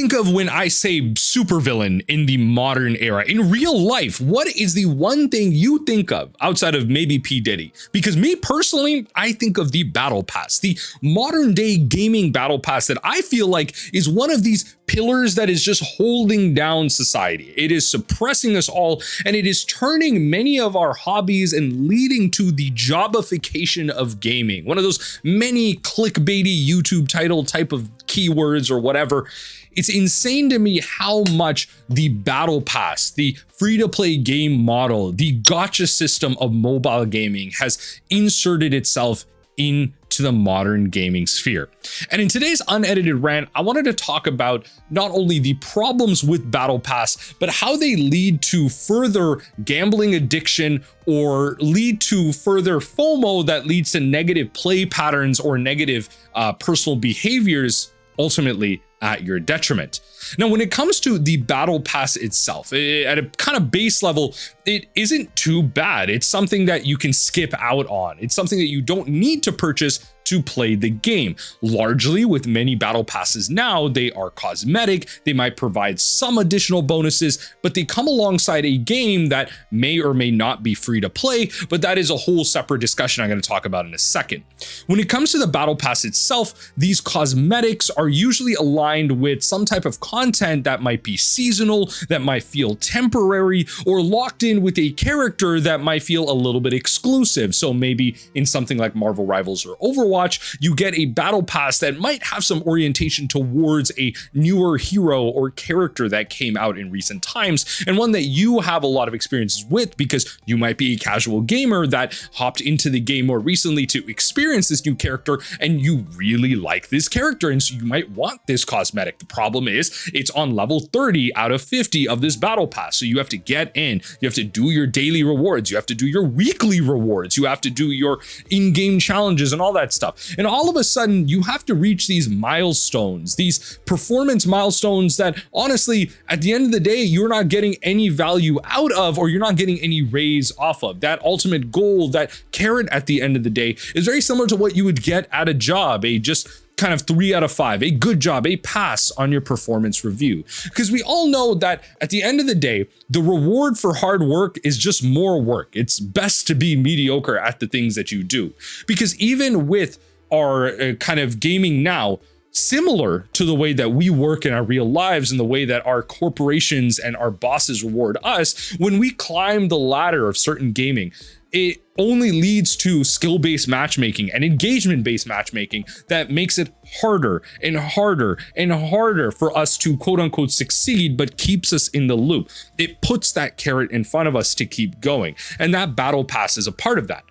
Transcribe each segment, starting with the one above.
think of when I say supervillain in the modern era? In real life, what is the one thing you think of outside of maybe P. Diddy? Because me personally, I think of the Battle Pass, the modern day gaming Battle Pass that I feel like is one of these pillars that is just holding down society. It is suppressing us all, and it is turning many of our hobbies and leading to the jobification of gaming. One of those many clickbaity YouTube title type of keywords or whatever. It's insane to me how much the Battle Pass, the free-to-play game model, the gotcha system of mobile gaming has inserted itself into the modern gaming sphere. And in today's unedited rant, I wanted to talk about not only the problems with Battle Pass, but how they lead to further gambling addiction or lead to further FOMO that leads to negative play patterns or negative personal behaviors, ultimately at your detriment. Now, when it comes to the Battle Pass itself, at a kind of base level, it isn't too bad. It's something that you can skip out on. It's something that you don't need to purchase to play the game. Largely, with many Battle Passes now, they are cosmetic. They might provide some additional bonuses, but they come alongside a game that may or may not be free to play, but that is a whole separate discussion I'm going to talk about in a second. When it comes to the Battle Pass itself, these cosmetics are usually aligned with some type of content that might be seasonal, that might feel temporary, or locked in with a character that might feel a little bit exclusive. So maybe in something like Marvel Rivals or Overwatch, you get a Battle Pass that might have some orientation towards a newer hero or character that came out in recent times, and one that you have a lot of experiences with because you might be a casual gamer that hopped into the game more recently to experience this new character, and you really like this character, and so you might want this cosmetic. The problem is it's on level 30 out of 50 of this Battle Pass, so you have to get in, you have to do your daily rewards, you have to do your weekly rewards, you have to do your in-game challenges and all that stuff. And all of a sudden, you have to reach these milestones, these performance milestones that honestly, at the end of the day, you're not getting any value out of, or you're not getting any raise off of. That ultimate goal, that carrot at the end of the day, is very similar to what you would get at a job, a just kind of 3 out of 5, a good job, a pass on your performance review. Because we all know that at the end of the day, the reward for hard work is just more work. It's best to be mediocre at the things that you do. Because even with our kind of gaming now, similar to the way that we work in our real lives and the way that our corporations and our bosses reward us, when we climb the ladder of certain gaming, it only leads to skill-based matchmaking and engagement-based matchmaking that makes it harder and harder and harder for us to quote unquote succeed, but keeps us in the loop. It puts that carrot in front of us to keep going. And that Battle Pass is a part of that,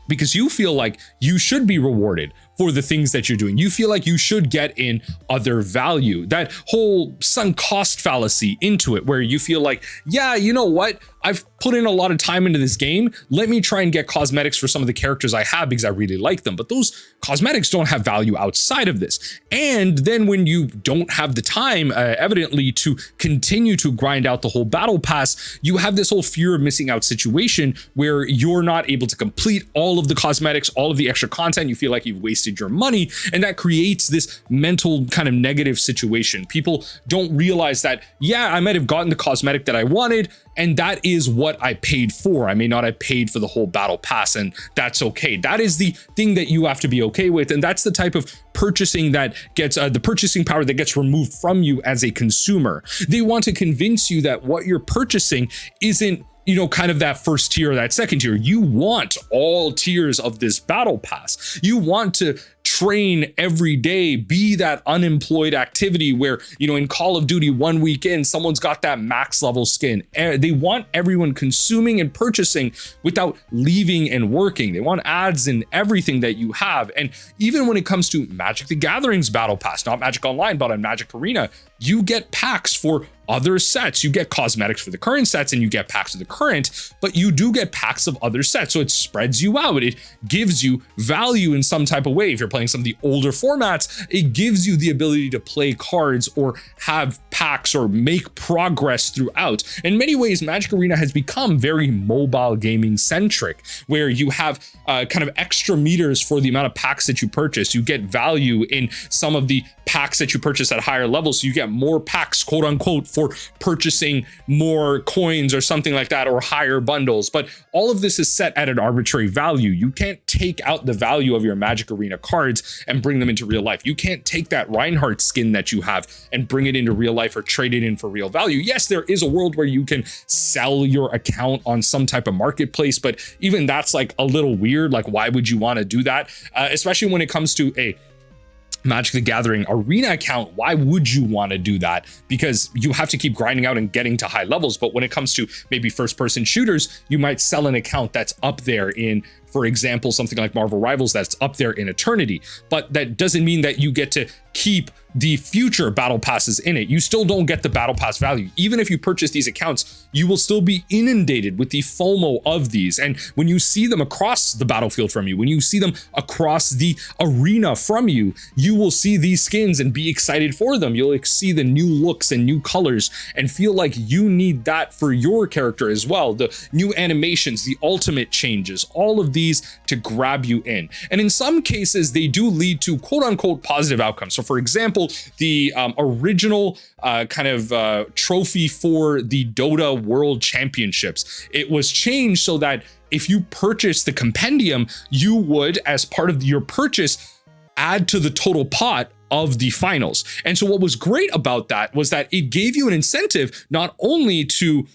because you feel like you should be rewarded for the things that you're doing. You feel like you should get in other value. That whole sunk cost fallacy into it, where you feel like, yeah, you know what? I've put in a lot of time into this game. Let me try and get cosmetics for some of the characters I have because I really like them. But those cosmetics don't have value outside of this. And then when you don't have the time, evidently, to continue to grind out the whole Battle Pass, you have this whole fear of missing out situation where you're not able to complete all of the cosmetics, all of the extra content. You feel like you've wasted your money, and that creates this mental kind of negative situation. People don't realize that, yeah, I might have gotten the cosmetic that I wanted, and that is what I paid for. I may not have paid for the whole Battle Pass, and that's okay. That is the thing that you have to be okay with, and that's the type of purchasing that gets the purchasing power that gets removed from you as a consumer. They want to convince you that what you're purchasing isn't, you know, kind of that first tier or that second tier. You want all tiers of this Battle Pass. You want to train every day, be that unemployed activity where, you know, in Call of Duty 1 week in, someone's got that max level skin. They want everyone consuming and purchasing without leaving and working. They want ads in everything that you have. And even when it comes to Magic the Gathering's Battle Pass, not Magic Online, but on Magic Arena, you get packs for other sets. You get cosmetics for the current sets and you get packs of the current, but you do get packs of other sets. So it spreads you out. It gives you value in some type of way. If you're playing some of the older formats, it gives you the ability to play cards or have packs or make progress throughout. In many ways, Magic Arena has become very mobile gaming centric, where you have kind of extra meters for the amount of packs that you purchase. You get value in some of the packs that you purchase at higher levels, so you get more packs, quote unquote, for purchasing more coins or something like that, or higher bundles. But all of this is set at an arbitrary value. You can't take out the value of your Magic Arena cards and bring them into real life. You can't take that Reinhardt skin that you have and bring it into real life or trade it in for real value. Yes, there is a world where you can sell your account on some type of marketplace, but even that's like a little weird. Like, why would you want to do that? Especially when it comes to a Magic the Gathering arena account. Why would you want to do that? Because you have to keep grinding out and getting to high levels. But when it comes to maybe first person shooters, you might sell an account that's up there in, for example, something like Marvel Rivals that's up there in Eternity. But that doesn't mean that you get to keep the future battle passes in it. You still don't get the battle pass value. Even if you purchase these accounts, you will still be inundated with the FOMO of these. And when you see them across the battlefield from you, when you see them across the arena from you, you will see these skins and be excited for them. You'll see the new looks and new colors and feel like you need that for your character as well. The new animations, the ultimate changes, all of these to grab you in. And in some cases, they do lead to quote unquote positive outcomes. So for example, the original trophy for the Dota World Championships, it was changed so that if you purchase the compendium, you would, as part of your purchase, add to the total pot of the finals. And so what was great about that was that it gave you an incentive not only to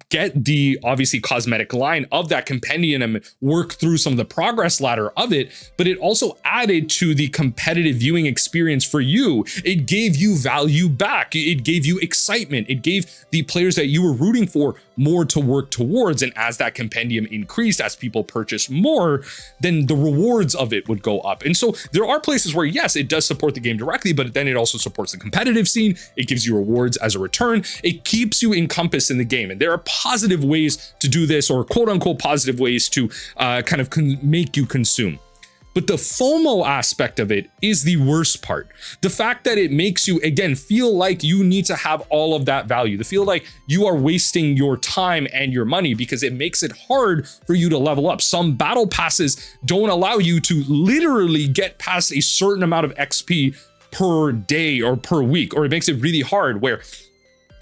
get the obviously cosmetic line of that compendium and work through some of the progress ladder of it, but it also added to the competitive viewing experience for you. It gave you value back. It gave you excitement. It gave the players that you were rooting for more to work towards. And as that compendium increased, as people purchased more, then the rewards of it would go up. And so there are places where, yes, it does support the game directly, but then it also supports the competitive scene. It gives you rewards as a return. It keeps you encompassed in the game. And there are positive ways to do this, or quote unquote positive ways to make you consume. But the FOMO aspect of it is the worst part. The fact that it makes you, again, feel like you need to have all of that value, to feel like you are wasting your time and your money, because it makes it hard for you to level up. Some battle passes don't allow you to literally get past a certain amount of XP per day or per week, or it makes it really hard where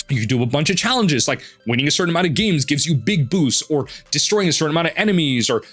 you do a bunch of challenges, like winning a certain amount of games gives you big boosts, or destroying a certain amount of enemies, or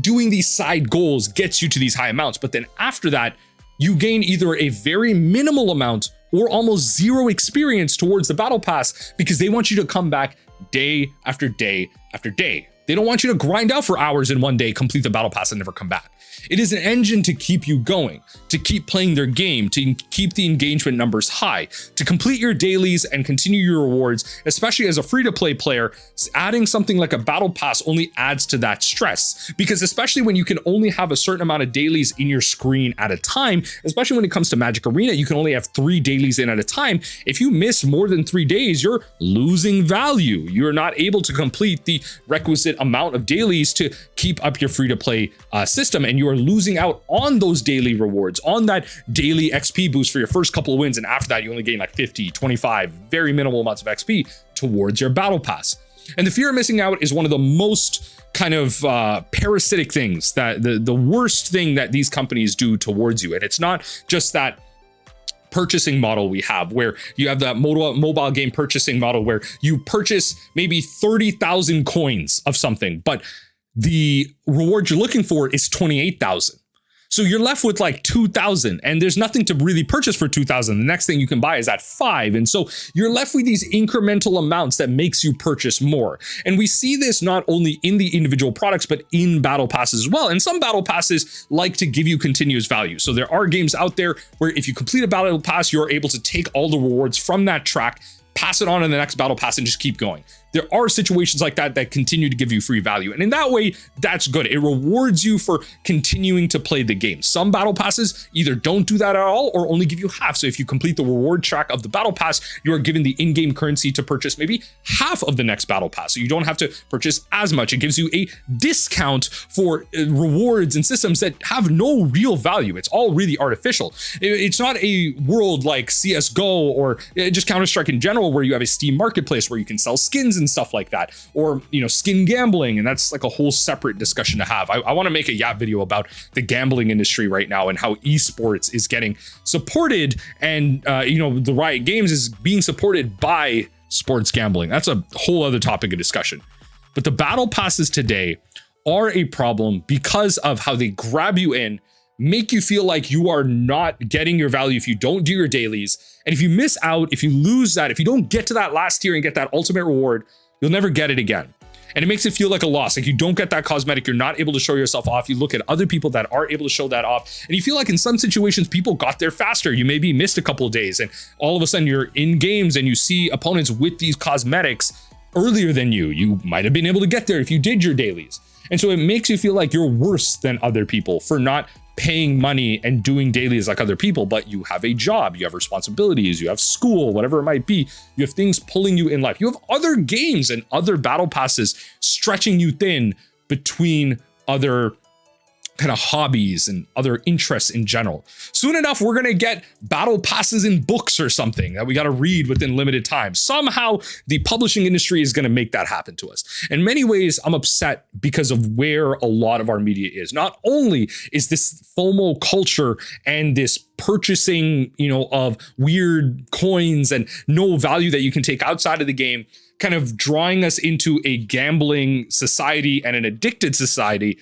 doing these side goals gets you to these high amounts. But then after that, you gain either a very minimal amount or almost zero experience towards the battle pass, because they want you to come back day after day after day. They don't want you to grind out for hours in one day, complete the battle pass, and never come back. It is an engine to keep you going, to keep playing their game, to keep the engagement numbers high, to complete your dailies and continue your rewards, especially as a free-to-play player. Adding something like a battle pass only adds to that stress, because especially when you can only have a certain amount of dailies in your screen at a time, especially when it comes to Magic Arena, you can only have 3 dailies in at a time. If you miss more than 3 days, you're losing value. You're not able to complete the requisite amount of dailies to keep up your free-to-play system, and you are losing out on those daily rewards, on that daily XP boost for your first couple of wins, and after that you only gain like 50, 25, very minimal amounts of XP towards your battle pass. And the fear of missing out is one of the most parasitic things, that the worst thing that these companies do towards you. And it's not just that purchasing model we have, where you have that mobile game purchasing model where you purchase maybe 30,000 coins of something, but the reward you're looking for is 28,000. So you're left with like 2,000, and there's nothing to really purchase for 2,000. The next thing you can buy is at 5. And so you're left with these incremental amounts that makes you purchase more. And we see this not only in the individual products, but in battle passes as well. And some battle passes like to give you continuous value. So there are games out there where if you complete a battle pass, you're able to take all the rewards from that track, pass it on to the next battle pass, and just keep going. There are situations like that that continue to give you free value. And in that way, that's good. It rewards you for continuing to play the game. Some battle passes either don't do that at all or only give you half. So if you complete the reward track of the battle pass, you are given the in-game currency to purchase maybe half of the next battle pass. So you don't have to purchase as much. It gives you a discount for rewards and systems that have no real value. It's all really artificial. It's not a world like CSGO or just Counter-Strike in general, where you have a Steam marketplace where you can sell skins and and stuff like that, or, you know, skin gambling. And that's like a whole separate discussion to have. I want to make a Yap video about the gambling industry right now and how esports is getting supported, and you know, the Riot Games is being supported by sports gambling. That's a whole other topic of discussion. But the battle passes today are a problem because of how they grab you in, make you feel like you are not getting your value if you don't do your dailies. And if you miss out, if you lose that, if you don't get to that last tier and get that ultimate reward, you'll never get it again. And it makes it feel like a loss. Like you don't get that cosmetic, you're not able to show yourself off. You look at other people that are able to show that off, and you feel like in some situations, people got there faster. You maybe missed a couple of days, and all of a sudden you're in games and you see opponents with these cosmetics earlier than you. You might have been able to get there if you did your dailies. And so it makes you feel like you're worse than other people for not paying money and doing dailies like other people, but you have a job, you have responsibilities, you have school, whatever it might be. You have things pulling you in life. You have other games and other battle passes stretching you thin between other kind of hobbies and other interests in general. Soon enough, we're going to get battle passes in books or something that we got to read within limited time. Somehow the publishing industry is going to make that happen to us. In many ways, I'm upset because of where a lot of our media is. Not only is this FOMO culture and this purchasing, you know, of weird coins and no value that you can take outside of the game, kind of drawing us into a gambling society and an addicted society.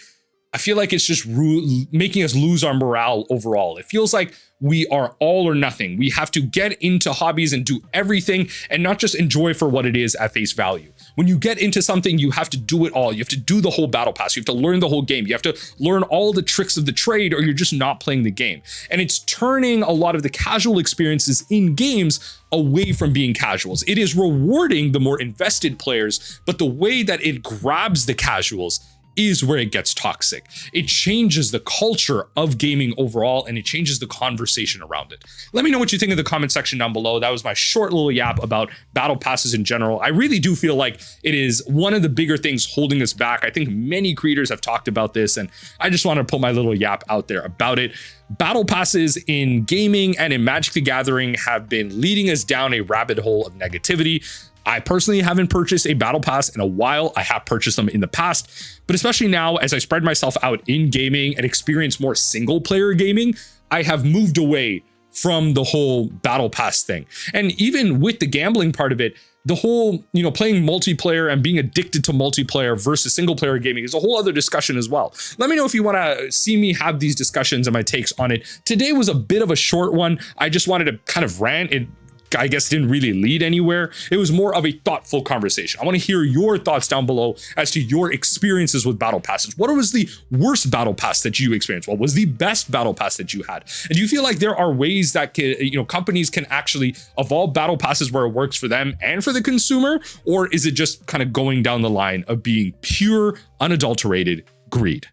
I feel like it's just making us lose our morale overall. It feels like we are all or nothing. We have to get into hobbies and do everything and not just enjoy for what it is at face value. When you get into something, you have to do it all. You have to do the whole battle pass. You have to learn the whole game. You have to learn all the tricks of the trade, or you're just not playing the game. And it's turning a lot of the casual experiences in games away from being casuals. It is rewarding the more invested players, but the way that it grabs the casuals is where it gets toxic. It changes the culture of gaming overall, and it changes the conversation around it. Let me know what you think in the comment section down below. That was my short little yap about battle passes in general. I really do feel like it is one of the bigger things holding us back. I think many creators have talked about this, and I just want to put my little yap out there about it. Battle passes in gaming and in Magic the Gathering have been leading us down a rabbit hole of negativity. I personally haven't purchased a battle pass in a while. I have purchased them in the past, but especially now as I spread myself out in gaming and experience more single player gaming, I have moved away from the whole battle pass thing. And even with the gambling part of it, the whole, you know, playing multiplayer and being addicted to multiplayer versus single player gaming is a whole other discussion as well. Let me know if you want to see me have these discussions and my takes on it. Today was a bit of a short one. I just wanted to kind of rant. It, I guess, didn't really lead anywhere. It was more of a thoughtful conversation. I want to hear your thoughts down below as to your experiences with battle passes. What was the worst battle pass that you experienced? What was the best battle pass that you had? And do you feel like there are ways that can, you know, companies can actually evolve battle passes where it works for them and for the consumer? Or is it just kind of going down the line of being pure, unadulterated greed?